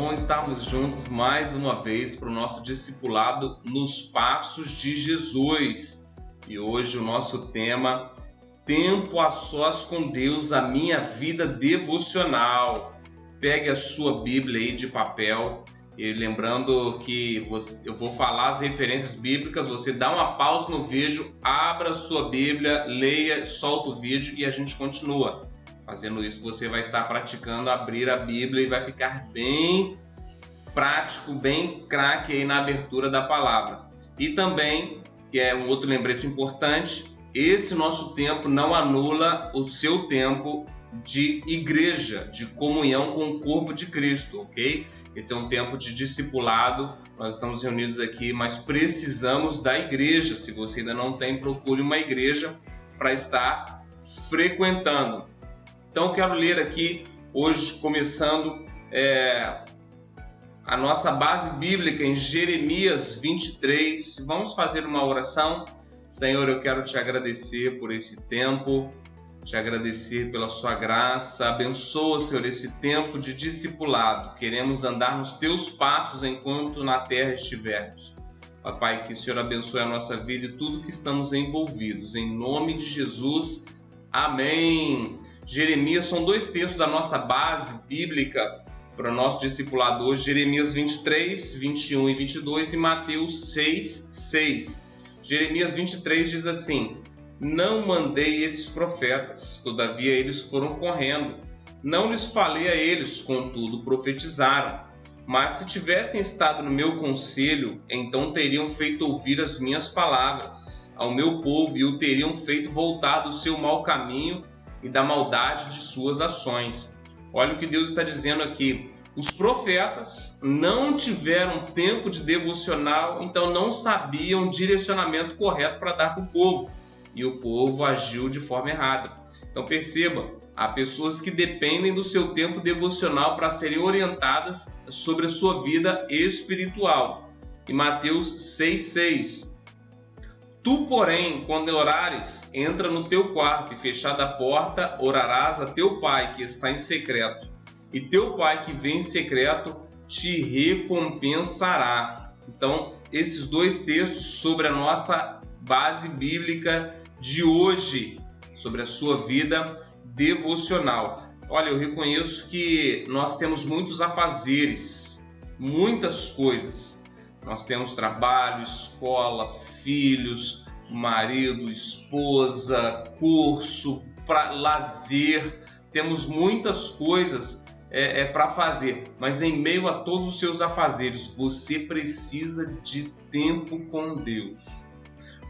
bom estarmos juntos mais uma vez para o nosso discipulado nos passos de Jesus. E hoje o nosso tema, Tempo a sós com Deus, a minha vida devocional. Pegue a sua Bíblia aí de papel e lembrando que eu vou falar as referências bíblicas, você dá uma pausa no vídeo, abra a sua Bíblia, leia, solta o vídeo e a gente continua. Fazendo isso, você vai estar praticando abrir a Bíblia e vai ficar bem prático, bem craque aí na abertura da palavra. E também, que é um outro lembrete importante, esse nosso tempo não anula o seu tempo de igreja, de comunhão com o corpo de Cristo, ok? Esse é um tempo de discipulado, nós estamos reunidos aqui, mas precisamos da igreja. Se você ainda não tem, procure uma igreja para estar frequentando. Então, eu quero ler aqui, hoje, começando a nossa base bíblica em Jeremias 23. Vamos fazer uma oração. Senhor, eu quero te agradecer por esse tempo, te agradecer pela sua graça. Abençoa, Senhor, esse tempo de discipulado. Queremos andar nos teus passos enquanto na terra estivermos. Pai, que o Senhor abençoe a nossa vida e tudo que estamos envolvidos. Em nome de Jesus, amém. Jeremias, são dois textos da nossa base bíblica para o nosso discipulado hoje. Jeremias 23, 21 e 22 e Mateus 6, 6. Jeremias 23 diz assim: Não mandei esses profetas, todavia eles foram correndo. Não lhes falei a eles, contudo profetizaram. Mas se tivessem estado no meu conselho, então teriam feito ouvir as minhas palavras ao meu povo e o teriam feito voltar do seu mau caminho e da maldade de suas ações. Olha o que Deus está dizendo aqui. Os profetas não tiveram tempo de devocional, então não sabiam o direcionamento correto para dar para o povo. E o povo agiu de forma errada. Então perceba, há pessoas que dependem do seu tempo devocional para serem orientadas sobre a sua vida espiritual. Em Mateus 6,6, Tu, porém, quando orares, entra no teu quarto e fechada a porta, orarás a teu pai que está em secreto. E teu pai que vem em secreto te recompensará. Então, esses dois textos sobre a nossa base bíblica de hoje, sobre a sua vida devocional. Olha, eu reconheço que nós temos muitos afazeres, muitas coisas. Nós temos trabalho, escola, filhos, marido, esposa, curso, lazer. Temos muitas coisas para fazer, mas em meio a todos os seus afazeres, você precisa de tempo com Deus.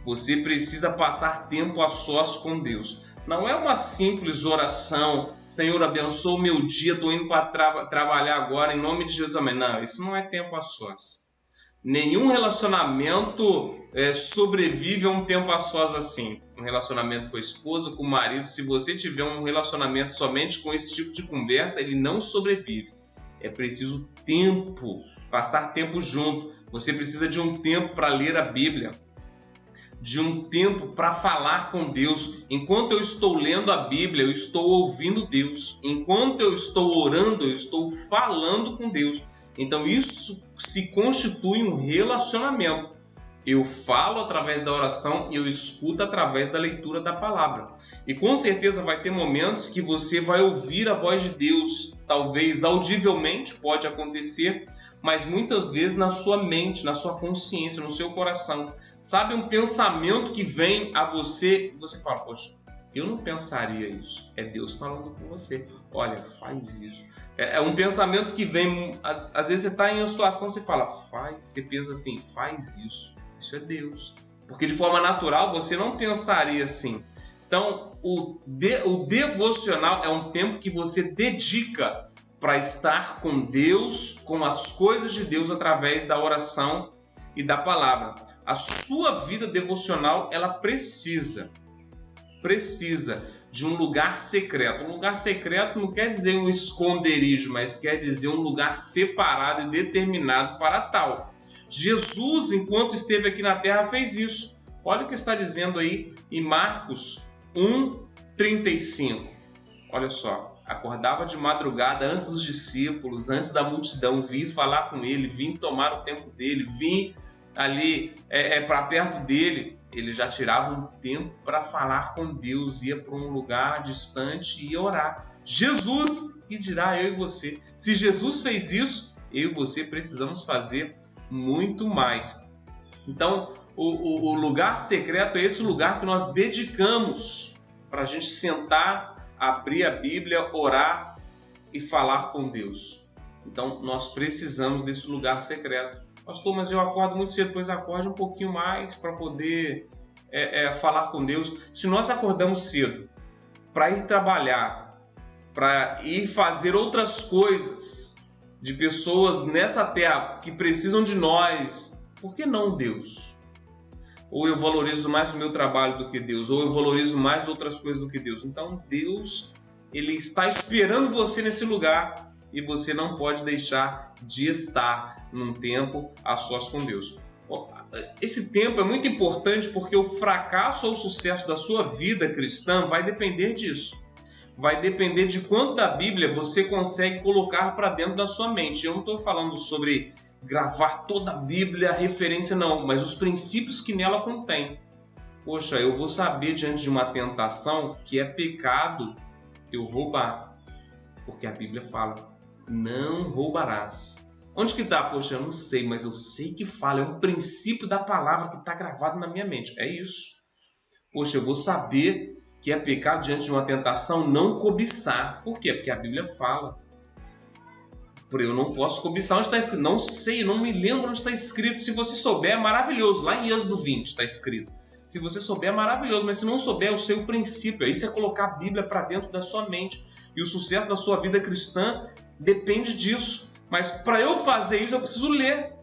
Você precisa passar tempo a sós com Deus. Não é uma simples oração, Senhor, abençoa o meu dia, estou indo para trabalhar agora, em nome de Jesus, amém. Não, isso não é tempo a sós. Nenhum relacionamento sobrevive a um tempo a sós assim. Um relacionamento com a esposa, com o marido, se você tiver um relacionamento somente com esse tipo de conversa, ele não sobrevive. É preciso tempo, passar tempo junto. Você precisa de um tempo para ler a Bíblia, de um tempo para falar com Deus. Enquanto eu estou lendo a Bíblia, eu estou ouvindo Deus. Enquanto eu estou orando, eu estou falando com Deus. Então isso se constitui um relacionamento. Eu falo através da oração e eu escuto através da leitura da palavra. E com certeza vai ter momentos que você vai ouvir a voz de Deus, talvez audivelmente, pode acontecer, mas muitas vezes na sua mente, na sua consciência, no seu coração. Sabe, um pensamento que vem a você e você fala, poxa, eu não pensaria isso. É Deus falando com você. Olha, faz isso. É um pensamento que vem, às vezes você está em uma situação, você fala, você pensa assim, faz isso. Isso é Deus. Porque de forma natural você não pensaria assim. Então, o devocional é um tempo que você dedica para estar com Deus, com as coisas de Deus através da oração e da palavra. A sua vida devocional, ela precisa de um lugar secreto. Um lugar secreto não quer dizer um esconderijo, mas quer dizer um lugar separado e determinado para tal. Jesus, enquanto esteve aqui na terra, fez isso. Olha o que está dizendo aí em Marcos 1:35. Olha só, acordava de madrugada antes dos discípulos, antes da multidão, vir falar com ele, vir tomar o tempo dele, vir ali para perto dele. Ele já tirava um tempo para falar com Deus, ia para um lugar distante e ia orar. Jesus, que dirá eu e você? Se Jesus fez isso, eu e você precisamos fazer muito mais. Então, o lugar secreto é esse lugar que nós dedicamos para a gente sentar, abrir a Bíblia, orar e falar com Deus. Então, nós precisamos desse lugar secreto. Pastor, mas eu acordo muito cedo, depois acorde um pouquinho mais para poder falar com Deus. Se nós acordamos cedo para ir trabalhar, para ir fazer outras coisas de pessoas nessa terra que precisam de nós, por que não Deus? Ou eu valorizo mais o meu trabalho do que Deus, ou eu valorizo mais outras coisas do que Deus. Então Deus, Ele está esperando você nesse lugar e você não pode deixar de estar num tempo a sós com Deus. Esse tempo é muito importante porque o fracasso ou o sucesso da sua vida cristã vai depender disso. Vai depender de quanto da Bíblia você consegue colocar para dentro da sua mente. Eu não estou falando sobre gravar toda a Bíblia, referência não, mas os princípios que nela contém. Poxa, eu vou saber diante de uma tentação que é pecado eu roubar, porque a Bíblia fala, não roubarás. Onde que está? Poxa, eu não sei, mas eu sei que fala, é um princípio da palavra que está gravado na minha mente, é isso. Poxa, eu vou saber que é pecado diante de uma tentação não cobiçar. Por quê? Porque a Bíblia fala. Eu não posso cobiçar onde está escrito. Não sei, não me lembro onde está escrito. Se você souber, é maravilhoso. Lá em Êxodo 20 está escrito. Se você souber, é maravilhoso. Mas se não souber, eu sei o princípio. Isso é colocar a Bíblia para dentro da sua mente. E o sucesso da sua vida cristã depende disso. Mas para eu fazer isso, eu preciso ler.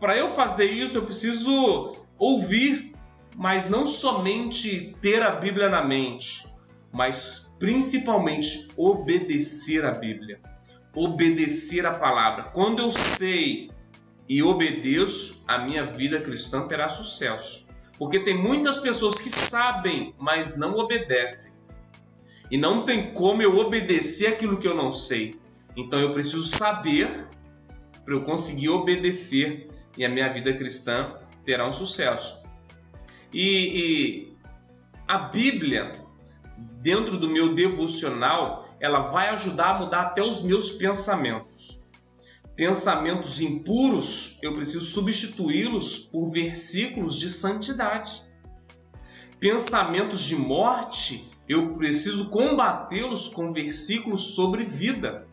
Para eu fazer isso, eu preciso ouvir. Mas não somente ter a Bíblia na mente, mas principalmente obedecer a Bíblia. Obedecer a palavra. Quando eu sei e obedeço, a minha vida cristã terá sucesso. Porque tem muitas pessoas que sabem, mas não obedecem. E não tem como eu obedecer aquilo que eu não sei. Então eu preciso saber para eu conseguir obedecer e a minha vida cristã terá um sucesso. E a Bíblia, dentro do meu devocional, ela vai ajudar a mudar até os meus pensamentos. Pensamentos impuros, eu preciso substituí-los por versículos de santidade. Pensamentos de morte, eu preciso combatê-los com versículos sobre vida.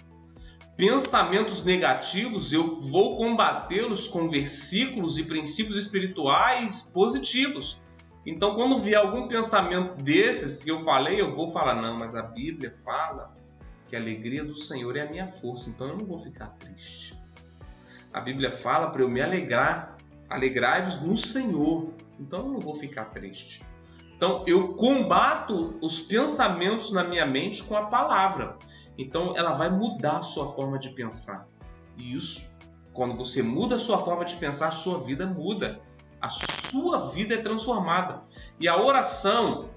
Pensamentos negativos, eu vou combatê-los com versículos e princípios espirituais positivos. Então, quando vier algum pensamento desses que eu falei, eu vou falar, não, mas a Bíblia fala que a alegria do Senhor é a minha força, então eu não vou ficar triste. A Bíblia fala para eu me alegrar, alegrai-vos no Senhor, então eu não vou ficar triste. Então, eu combato os pensamentos na minha mente com a palavra. Então, ela vai mudar a sua forma de pensar. E isso, quando você muda a sua forma de pensar, a sua vida muda. A sua vida é transformada. E a oração,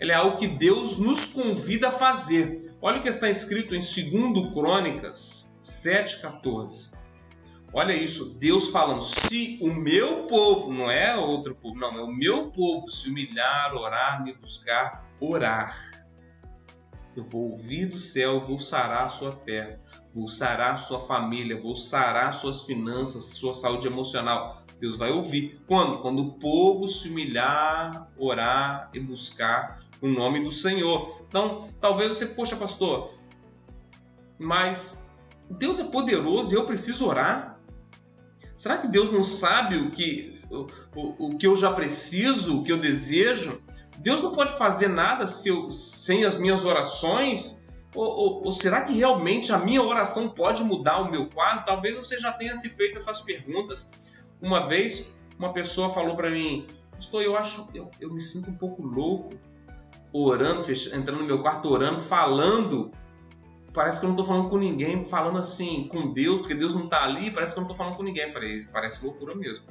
ela é algo que Deus nos convida a fazer. Olha o que está escrito em 2 Crônicas 7,14. Olha isso, Deus falando, se o meu povo, não é outro povo, não, é o meu povo se humilhar, orar, me buscar, orar. Eu vou ouvir do céu, vou sarar a sua terra, vou sarar a sua família, vou sarar suas finanças, sua saúde emocional. Deus vai ouvir. Quando? Quando o povo se humilhar, orar e buscar o nome do Senhor. Então, talvez você, poxa, pastor, mas Deus é poderoso e eu preciso orar? Será que Deus não sabe o que eu já preciso, o que eu desejo? Deus não pode fazer nada sem as minhas orações? Ou será que realmente a minha oração pode mudar o meu quadro? Talvez você já tenha se feito essas perguntas. Uma vez, uma pessoa falou para mim, pastor, eu me sinto um pouco louco, orando, entrando no meu quarto, orando, falando. Parece que eu não estou falando com ninguém, falando assim com Deus, porque Deus não está ali, parece que eu não estou falando com ninguém. Eu falei, parece loucura mesmo.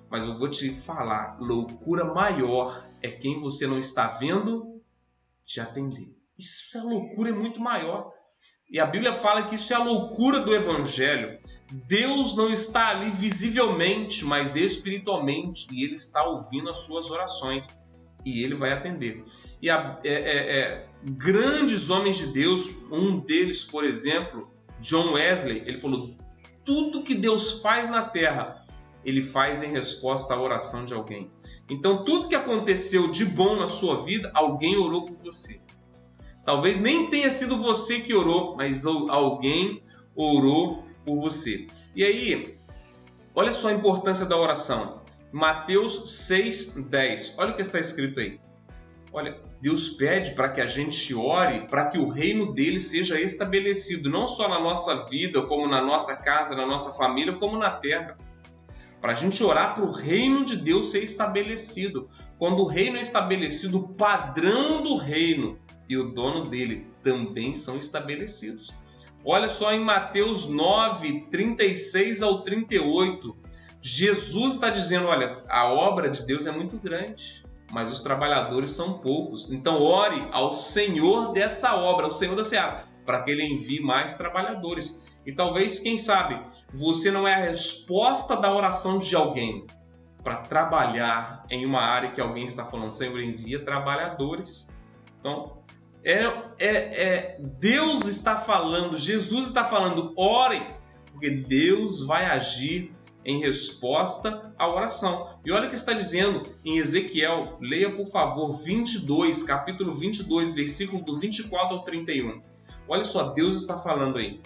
Mas eu vou te falar, loucura maior é quem você não está vendo te atender. Isso é loucura, é muito maior. E a Bíblia fala que isso é a loucura do Evangelho. Deus não está ali visivelmente, mas espiritualmente, e Ele está ouvindo as suas orações, e Ele vai atender. E grandes homens de Deus, um deles, por exemplo, John Wesley, ele falou: tudo que Deus faz na terra, Ele faz em resposta à oração de alguém. Então, tudo que aconteceu de bom na sua vida, alguém orou por você. Talvez nem tenha sido você que orou, mas alguém orou por você. E aí, olha só a importância da oração. Mateus 6:10. Olha o que está escrito aí. Olha, Deus pede para que a gente ore, para que o reino dele seja estabelecido, não só na nossa vida, como na nossa casa, na nossa família, como na terra. Para a gente orar para o reino de Deus ser estabelecido. Quando o reino é estabelecido, o padrão do reino e o dono dele também são estabelecidos. Olha só em Mateus 9, 36 ao 38. Jesus está dizendo, olha, a obra de Deus é muito grande, mas os trabalhadores são poucos. Então ore ao Senhor dessa obra, ao Senhor da seara, para que Ele envie mais trabalhadores. E talvez, quem sabe, você não é a resposta da oração de alguém para trabalhar em uma área que alguém está falando, Senhor, envia trabalhadores. Então, Deus está falando, Jesus está falando, orem, porque Deus vai agir em resposta à oração. E olha o que está dizendo em Ezequiel, leia por favor, 22, capítulo 22, versículo do 24 ao 31. Olha só, Deus está falando aí.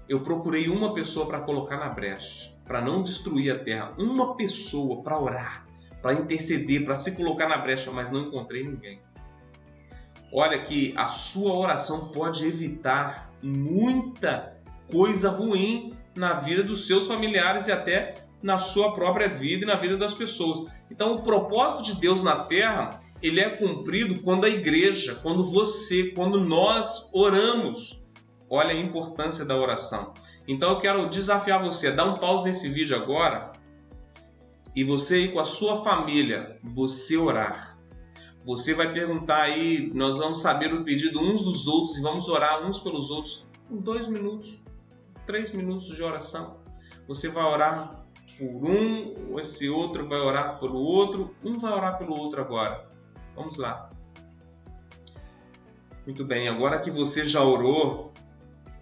Eu procurei uma pessoa para colocar na brecha, para não destruir a terra. Uma pessoa para orar, para interceder, para se colocar na brecha, mas não encontrei ninguém. Olha que a sua oração pode evitar muita coisa ruim na vida dos seus familiares e até na sua própria vida e na vida das pessoas. Então, o propósito de Deus na terra, ele é cumprido quando a igreja, quando nós oramos. Olha a importância da oração. Então, eu quero desafiar você a dar um pause nesse vídeo agora e você ir com a sua família, você orar. Você vai perguntar aí, nós vamos saber o pedido uns dos outros e vamos orar uns pelos outros em 2 minutos, 3 minutos de oração. Você vai orar por um, esse outro vai orar pelo outro, um vai orar pelo outro agora. Vamos lá. Muito bem, agora que você já orou,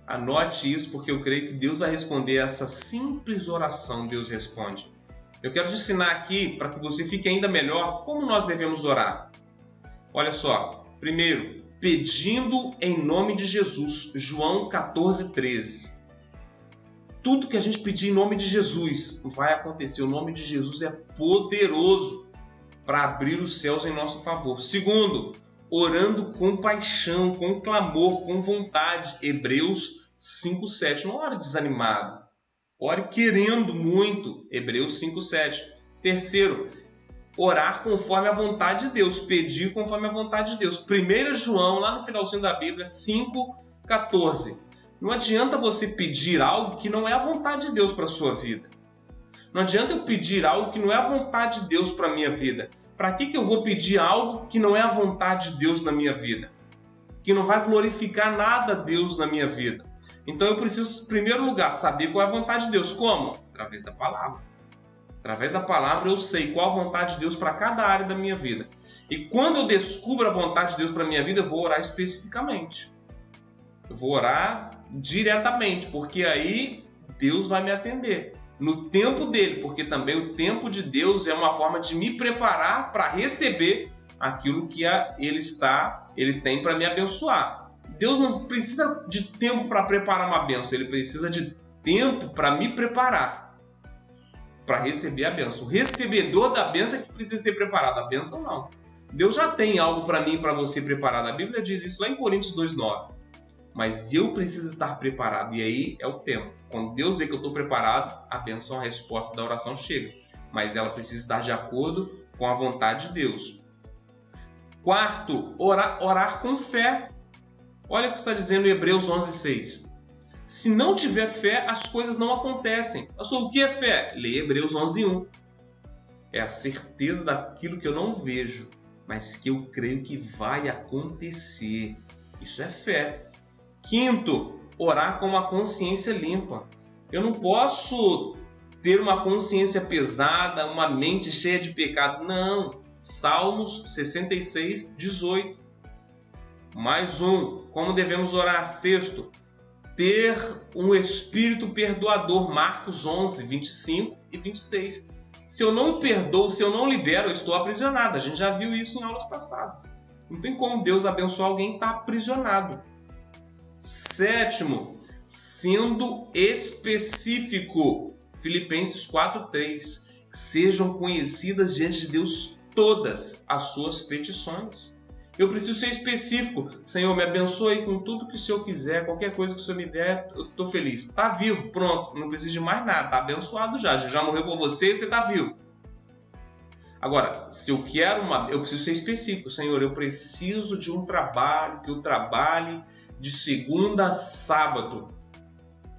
anote isso, porque eu creio que Deus vai responder essa simples oração, Deus responde. Eu quero te ensinar aqui, para que você fique ainda melhor, como nós devemos orar. Olha só, primeiro, pedindo em nome de Jesus, João 14:13. Tudo que a gente pedir em nome de Jesus vai acontecer. O nome de Jesus é poderoso para abrir os céus em nosso favor. Segundo, orando com paixão, com clamor, com vontade. Hebreus 5:7. Não ore desanimado. Ore querendo muito. Hebreus 5:7. Terceiro, orar conforme a vontade de Deus. Pedir conforme a vontade de Deus. 1 João, lá no finalzinho da Bíblia, 5:14. Não adianta você pedir algo que não é a vontade de Deus para a sua vida. Não adianta eu pedir algo que não é a vontade de Deus para a minha vida. Para que eu vou pedir algo que não é a vontade de Deus na minha vida? Que não vai glorificar nada a Deus na minha vida. Então eu preciso, em primeiro lugar, saber qual é a vontade de Deus. Como? Através da palavra. Através da palavra eu sei qual a vontade de Deus para cada área da minha vida. E quando eu descubro a vontade de Deus para a minha vida, eu vou orar especificamente. Eu vou orar diretamente, porque aí Deus vai me atender. No tempo dele, porque também o tempo de Deus é uma forma de me preparar para receber aquilo que ele tem para me abençoar. Deus não precisa de tempo para preparar uma bênção, ele precisa de tempo para me preparar para receber a bênção. O recebedor da bênção é que precisa ser preparado, a bênção não. Deus já tem algo para mim e para você preparado. A Bíblia diz isso lá em Coríntios 2:9. Mas eu preciso estar preparado. E aí é o tempo. Quando Deus vê que eu estou preparado, a bênção, a resposta da oração chega. Mas ela precisa estar de acordo com a vontade de Deus. Quarto, orar com fé. Olha o que está dizendo em Hebreus 11:6. Se não tiver fé, as coisas não acontecem. O que é fé? Leia Hebreus 11:1. É a certeza daquilo que eu não vejo. mas que eu creio que vai acontecer. Isso é fé. Quinto, orar com uma consciência limpa. Eu não posso ter uma consciência pesada, uma mente cheia de pecado. Não. Salmos 66, 18. Mais um. Como devemos orar? Sexto, ter um espírito perdoador. Marcos 11, 25 e 26. Se eu não perdoo, se eu não libero, eu estou aprisionado. A gente já viu isso em aulas passadas. Não tem como Deus abençoar alguém que está aprisionado. Sétimo, sendo específico. Filipenses 4:3. Sejam conhecidas diante de Deus todas as suas petições. Eu preciso ser específico. Senhor, me abençoe com tudo que o Senhor quiser, qualquer coisa que o Senhor me der, eu estou feliz. Está vivo, pronto, não preciso de mais nada, está abençoado já. Já morreu por você e você está vivo. Agora, se eu quero eu preciso ser específico. Senhor, eu preciso de um trabalho, que eu trabalhe de segunda a sábado.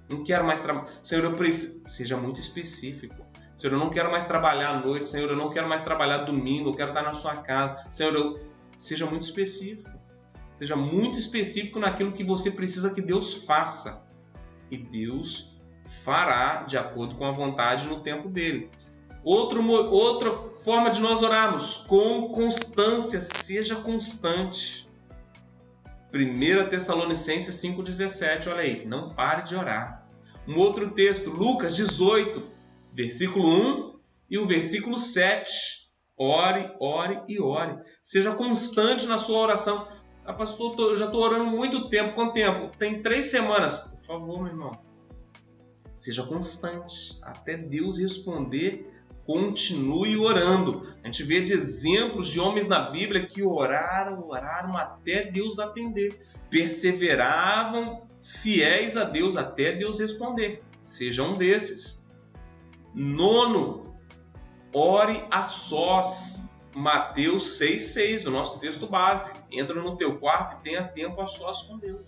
Não quero mais trabalhar. Senhor, eu preciso. Seja muito específico. Senhor, eu não quero mais trabalhar à noite. Senhor, eu não quero mais trabalhar domingo. Eu quero estar na sua casa. Senhor, seja muito específico. Seja muito específico naquilo que você precisa que Deus faça. E Deus fará de acordo com a vontade no tempo dele. Outra forma de nós orarmos, com constância. Seja constante. 1 Tessalonicenses 5,17. Olha aí, não pare de orar. Um outro texto, Lucas 18, versículo 1 e o versículo 7. Ore, ore e ore. Seja constante na sua oração. Ah, pastor, eu já estou orando muito tempo. Quanto tempo? Tem 3 semanas. Por favor, meu irmão. Seja constante. Até Deus responder, continue orando. A gente vê de exemplos de homens na Bíblia que oraram até Deus atender. Perseveravam fiéis a Deus até Deus responder. Seja um desses. 9. Ore a sós. Mateus 6,6, o nosso texto base. Entra no teu quarto e tenha tempo a sós com Deus.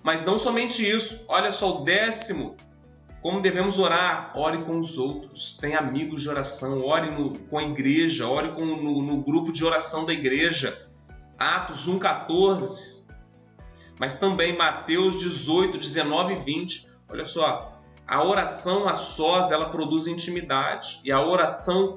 Mas não somente isso. Olha só o 10º. Como devemos orar? Ore com os outros. Tenha amigos de oração. Ore com a igreja. Ore no grupo de oração da igreja. Atos 1,14. Mas também Mateus 18, 19 e 20. Olha só. A oração a sós, ela produz intimidade. E a oração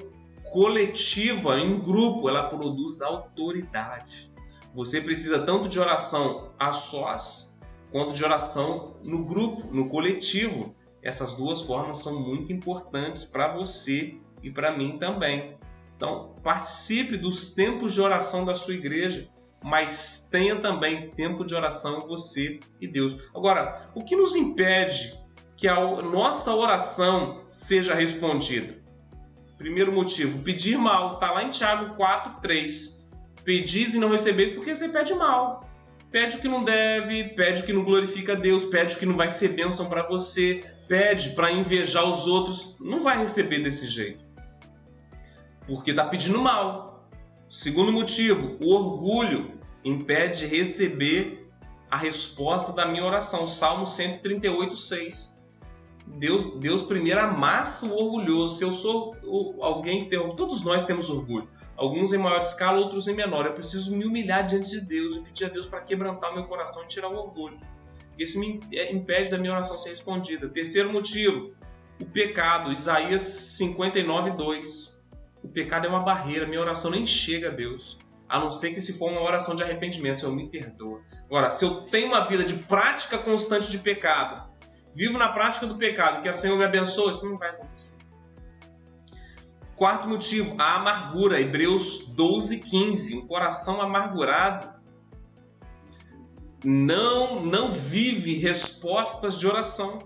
coletiva, em grupo, ela produz autoridade. Você precisa tanto de oração a sós, quanto de oração no grupo, no coletivo. Essas duas formas são muito importantes para você e para mim também. Então, participe dos tempos de oração da sua igreja, mas tenha também tempo de oração você e Deus. Agora, o que nos impede que a nossa oração seja respondida? Primeiro motivo, pedir mal. Está lá em Tiago 4:3. Pedis e não recebeis porque você pede mal. Pede o que não deve, pede o que não glorifica a Deus, pede o que não vai ser bênção para você, pede para invejar os outros. Não vai receber desse jeito, porque está pedindo mal. Segundo motivo, o orgulho impede de receber a resposta da minha oração. Salmo 138:6. Deus primeiro amassa o orgulhoso. Se eu sou alguém que tem... Todos nós temos orgulho. Alguns em maior escala, outros em menor. Eu preciso me humilhar diante de Deus e pedir a Deus para quebrantar o meu coração e tirar o orgulho. Isso me impede da minha oração ser respondida. Terceiro motivo, o pecado. Isaías 59:2. O pecado é uma barreira. Minha oração nem chega a Deus. A não ser que se for uma oração de arrependimento, Senhor, me perdoa. Agora, se eu tenho uma vida de prática constante de pecado, vivo na prática do pecado, que o Senhor me abençoe, isso não vai acontecer. Quarto motivo, a amargura. Hebreus 12:15. Um coração amargurado não vive respostas de oração.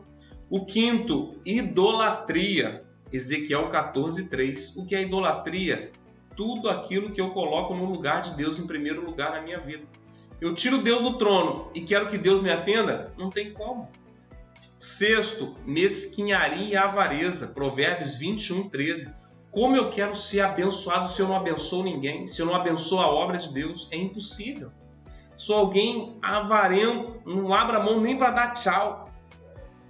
O quinto, idolatria. Ezequiel 14:3. O que é idolatria? Tudo aquilo que eu coloco no lugar de Deus em primeiro lugar na minha vida. Eu tiro Deus do trono e quero que Deus me atenda? Não tem como. Sexto, mesquinharia e avareza. Provérbios 21:13. Como eu quero ser abençoado se eu não abençoo ninguém? Se eu não abençoo a obra de Deus? É impossível. Sou alguém avarento, não abro a mão nem para dar tchau.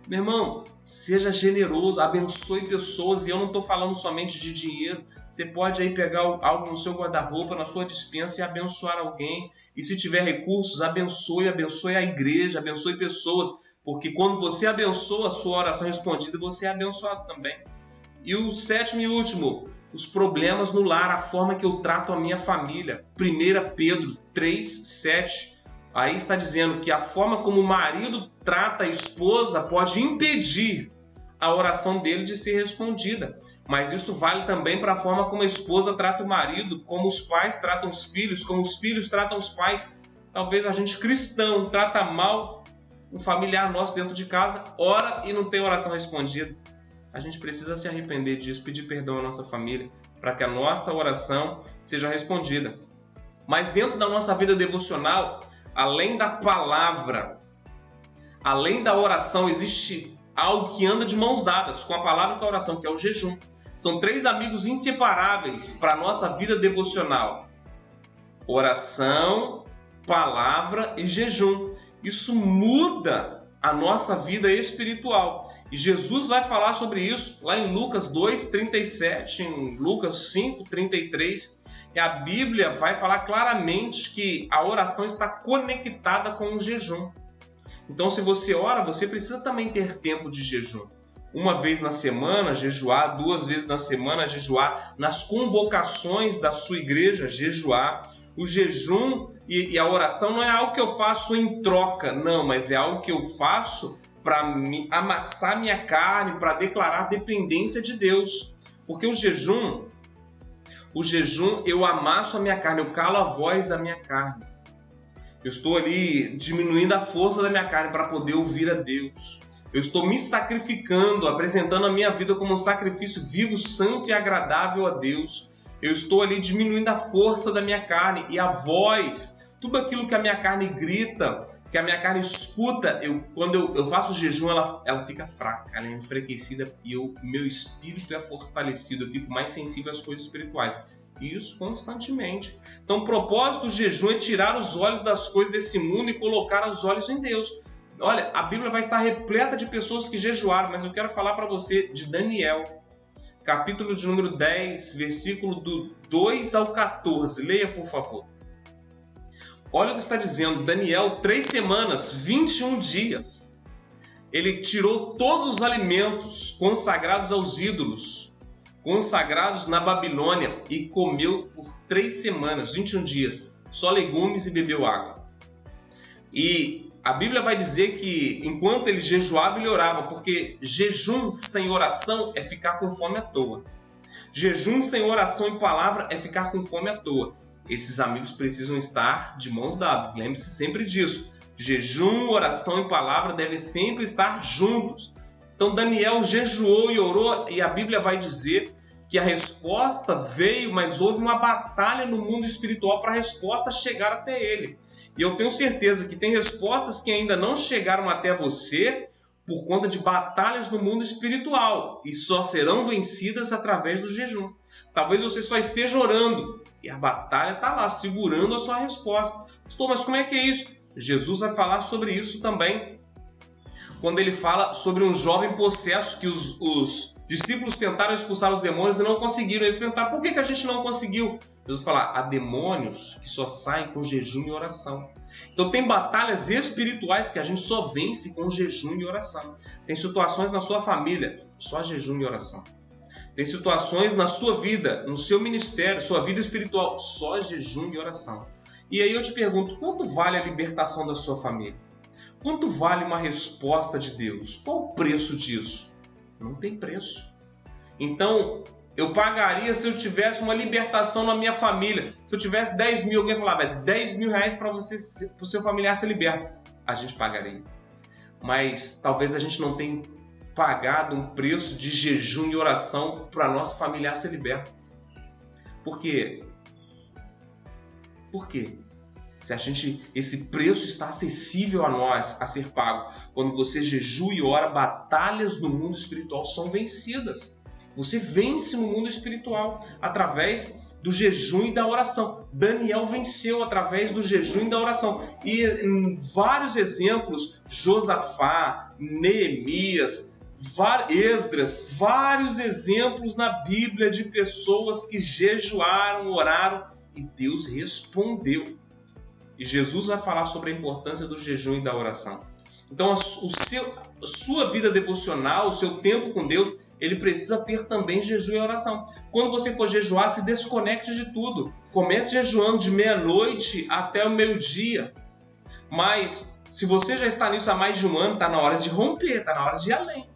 Meu irmão, Seja generoso, abençoe pessoas, e eu não estou falando somente de dinheiro. Você pode aí pegar algo no seu guarda-roupa, na sua despensa e abençoar alguém. E se tiver recursos, abençoe a igreja, abençoe pessoas. Porque quando você abençoa, a sua oração é respondida, você é abençoado também. E o sétimo e último, os problemas no lar, a forma que eu trato a minha família. 1 Pedro 3:7. Aí está dizendo que a forma como o marido trata a esposa pode impedir a oração dele de ser respondida. Mas isso vale também para a forma como a esposa trata o marido, como os pais tratam os filhos, como os filhos tratam os pais. Talvez a gente cristão trata mal um familiar nosso dentro de casa, ora e não tem oração respondida. A gente precisa se arrepender disso, pedir perdão à nossa família, para que a nossa oração seja respondida. Mas dentro da nossa vida devocional, além da palavra, além da oração, existe algo que anda de mãos dadas com a palavra e com a oração, que é o jejum. São 3 amigos inseparáveis para a nossa vida devocional: oração, palavra e jejum. Isso muda a nossa vida espiritual. E Jesus vai falar sobre isso lá em Lucas 2:37, em Lucas 5:33. E a Bíblia vai falar claramente que a oração está conectada com o jejum. Então, se você ora, você precisa também ter tempo de jejum. Uma vez na semana, jejuar. 2 vezes na semana, jejuar. Nas convocações da sua igreja, jejuar. O jejum e a oração não é algo que eu faço em troca, não, mas é algo que eu faço para amassar minha carne, para declarar dependência de Deus. Porque o jejum, eu amasso a minha carne, eu calo a voz da minha carne. Eu estou ali diminuindo a força da minha carne para poder ouvir a Deus. Eu estou me sacrificando, apresentando a minha vida como um sacrifício vivo, santo e agradável a Deus. Eu estou ali diminuindo a força da minha carne e a voz, tudo aquilo que a minha carne grita, que a minha carne escuta. Quando eu faço jejum, ela fica fraca, ela é enfraquecida e meu espírito é fortalecido, eu fico mais sensível às coisas espirituais. E isso constantemente. Então o propósito do jejum é tirar os olhos das coisas desse mundo e colocar os olhos em Deus. Olha, a Bíblia vai estar repleta de pessoas que jejuaram, mas eu quero falar para você de Daniel, capítulo de número 10, versículo do 2 ao 14. Leia, por favor. Olha o que está dizendo. Daniel, 3 semanas, 21 dias. Ele tirou todos os alimentos consagrados aos ídolos, consagrados na Babilônia, e comeu por 3 semanas, 21 dias, só legumes e bebeu água. E a Bíblia vai dizer que enquanto ele jejuava, ele orava, porque jejum sem oração é ficar com fome à toa. Jejum sem oração e palavra é ficar com fome à toa. Esses amigos precisam estar de mãos dadas, lembre-se sempre disso. Jejum, oração e palavra devem sempre estar juntos. Então Daniel jejuou e orou, e a Bíblia vai dizer que a resposta veio, mas houve uma batalha no mundo espiritual para a resposta chegar até ele. E eu tenho certeza que tem respostas que ainda não chegaram até você por conta de batalhas no mundo espiritual e só serão vencidas através do jejum. Talvez você só esteja orando e a batalha está lá, segurando a sua resposta. Pastor, mas como é que é isso? Jesus vai falar sobre isso também, quando ele fala sobre um jovem possesso que os discípulos tentaram expulsar os demônios e não conseguiram. Eles perguntaram, por que a gente não conseguiu? Jesus fala, há demônios que só saem com jejum e oração. Então tem batalhas espirituais que a gente só vence com jejum e oração. Tem situações na sua família, só jejum e oração. Tem situações na sua vida, no seu ministério, sua vida espiritual, só jejum e oração. E aí eu te pergunto, quanto vale a libertação da sua família? Quanto vale uma resposta de Deus? Qual o preço disso? Não tem preço. Então, eu pagaria se eu tivesse uma libertação na minha família. Se eu tivesse 10 mil, alguém falava, é 10 mil reais para o seu familiar ser liberto. A gente pagaria. Mas talvez a gente não tenha pagado um preço de jejum e oração para nosso familiar ser liberto. Por quê? Por quê? Se esse preço está acessível a nós a ser pago. Quando você jejua e ora, batalhas no mundo espiritual são vencidas. Você vence no mundo espiritual através do jejum e da oração. Daniel venceu através do jejum e da oração. E em vários exemplos, Josafá, Neemias, Esdras, vários exemplos na Bíblia de pessoas que jejuaram, oraram e Deus respondeu. E Jesus vai falar sobre a importância do jejum e da oração. Então, a sua vida devocional, o seu tempo com Deus, ele precisa ter também jejum e oração. Quando você for jejuar, se desconecte de tudo. Comece jejuando de meia-noite até o meio-dia. Mas, se você já está nisso há mais de um ano, está na hora de romper, está na hora de ir além.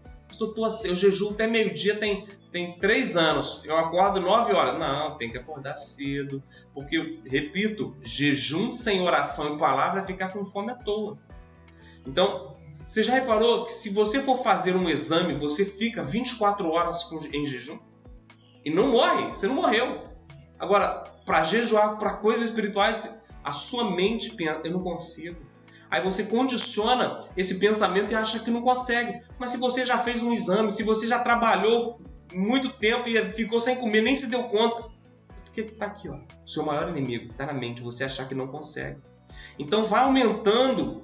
Eu jejuo até meio-dia, tem 3 anos. Eu acordo 9 horas. Não, tem que acordar cedo. Porque, repito, jejum sem oração e palavra é ficar com fome à toa. Então, você já reparou que se você for fazer um exame, você fica 24 horas em jejum? E não morre, você não morreu. Agora, para jejuar, para coisas espirituais, a sua mente pensa, eu não consigo. Aí você condiciona esse pensamento e acha que não consegue. Mas se você já fez um exame, se você já trabalhou muito tempo e ficou sem comer, nem se deu conta. Porque está aqui, ó, o seu maior inimigo está na mente, você achar que não consegue. Então vai aumentando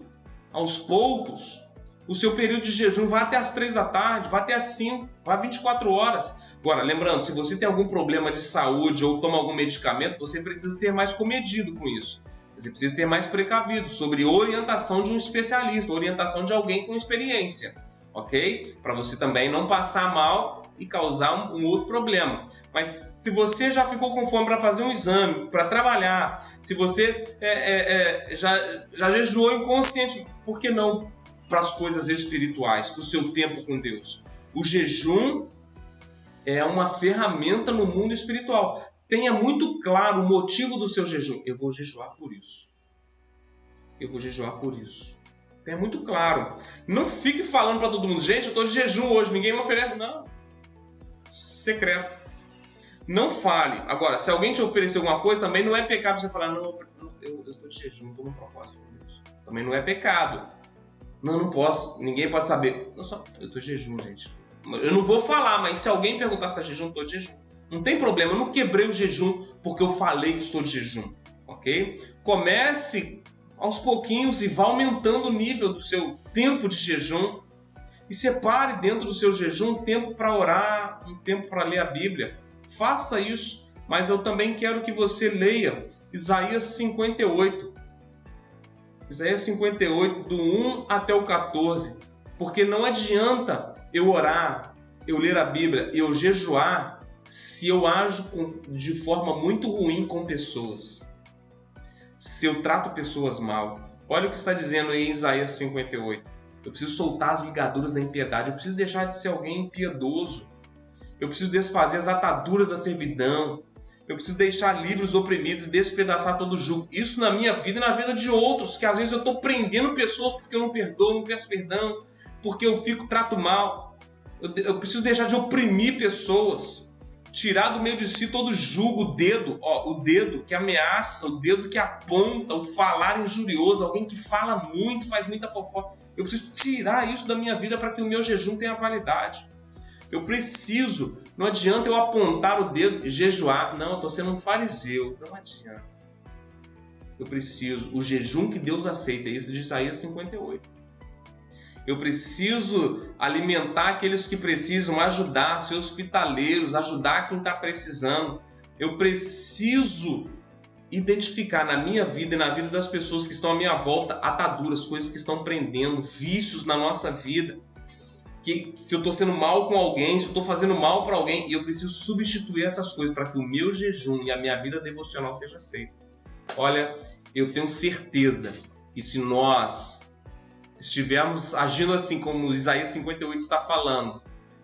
aos poucos o seu período de jejum, vai até as 3 da tarde, vai até as 5, vai 24 horas. Agora, lembrando, se você tem algum problema de saúde ou toma algum medicamento, você precisa ser mais comedido com isso. Você precisa ser mais precavido sobre orientação de um especialista, orientação de alguém com experiência, ok? Para você também não passar mal e causar um outro problema. Mas se você já ficou com fome para fazer um exame, para trabalhar, se você já jejuou inconsciente, por que não para as coisas espirituais, para o seu tempo com Deus? O jejum é uma ferramenta no mundo espiritual. Tenha muito claro o motivo do seu jejum. Eu vou jejuar por isso. Eu vou jejuar por isso. Tenha muito claro. Não fique falando para todo mundo, gente, eu estou de jejum hoje, ninguém me oferece. Não. Secreto. Não fale. Agora, se alguém te oferecer alguma coisa, também não é pecado você falar, não, eu estou de jejum, estou no propósito com Deus. Também não é pecado. Não posso, ninguém pode saber. Eu estou de jejum, gente. Eu não vou falar, mas se alguém perguntar se é jejum, eu estou de jejum. Não tem problema, eu não quebrei o jejum porque eu falei que estou de jejum, ok? Comece aos pouquinhos e vá aumentando o nível do seu tempo de jejum e separe dentro do seu jejum um tempo para orar, um tempo para ler a Bíblia. Faça isso, mas eu também quero que você leia Isaías 58. Isaías 58, do 1 até o 14, porque não adianta eu orar, eu ler a Bíblia, eu jejuar, se eu ajo de forma muito ruim com pessoas, se eu trato pessoas mal. Olha o que está dizendo aí em Isaías 58. Eu preciso soltar as ligaduras da impiedade, eu preciso deixar de ser alguém impiedoso, eu preciso desfazer as ataduras da servidão, eu preciso deixar livre os oprimidos e despedaçar todo o jugo. Isso na minha vida e na vida de outros, que às vezes eu estou prendendo pessoas porque eu não perdoo, não peço perdão, porque eu trato mal. Eu preciso deixar de oprimir pessoas. Tirar do meio de si todo jugo, o dedo que ameaça, o dedo que aponta, o falar injurioso, alguém que fala muito, faz muita fofoca. Eu preciso tirar isso da minha vida para que o meu jejum tenha validade. Eu preciso, não adianta eu apontar o dedo e jejuar. Não, eu estou sendo um fariseu. Não adianta. Eu preciso, o jejum que Deus aceita, esse de Isaías 58. Eu preciso alimentar aqueles que precisam, ajudar, ser hospitaleiros, ajudar quem está precisando. Eu preciso identificar na minha vida e na vida das pessoas que estão à minha volta ataduras, coisas que estão prendendo, vícios na nossa vida. Que se eu estou sendo mal com alguém, se eu estou fazendo mal para alguém, eu preciso substituir essas coisas para que o meu jejum e a minha vida devocional seja aceita. Olha, eu tenho certeza que se nós estivermos agindo assim como Isaías 58 está falando,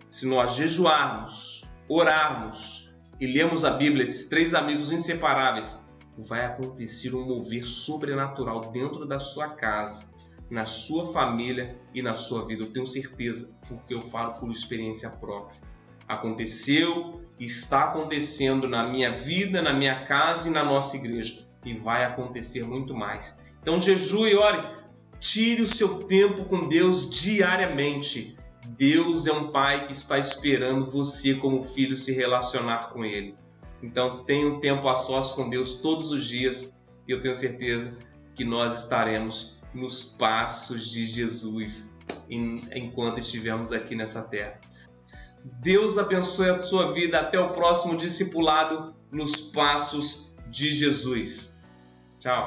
se nós jejuarmos, orarmos e lermos a Bíblia, esses 3 amigos inseparáveis, vai acontecer um mover sobrenatural dentro da sua casa, na sua família e na sua vida. Eu tenho certeza, porque eu falo por experiência própria. Aconteceu e está acontecendo na minha vida, na minha casa e na nossa igreja. E vai acontecer muito mais. Então jejue e ore. Tire o seu tempo com Deus diariamente. Deus é um pai que está esperando você como filho se relacionar com Ele. Então tenha um tempo a sós com Deus todos os dias e eu tenho certeza que nós estaremos nos passos de Jesus. enquanto estivermos aqui nessa terra. Deus abençoe a sua vida. Até o próximo discipulado nos passos de Jesus. Tchau.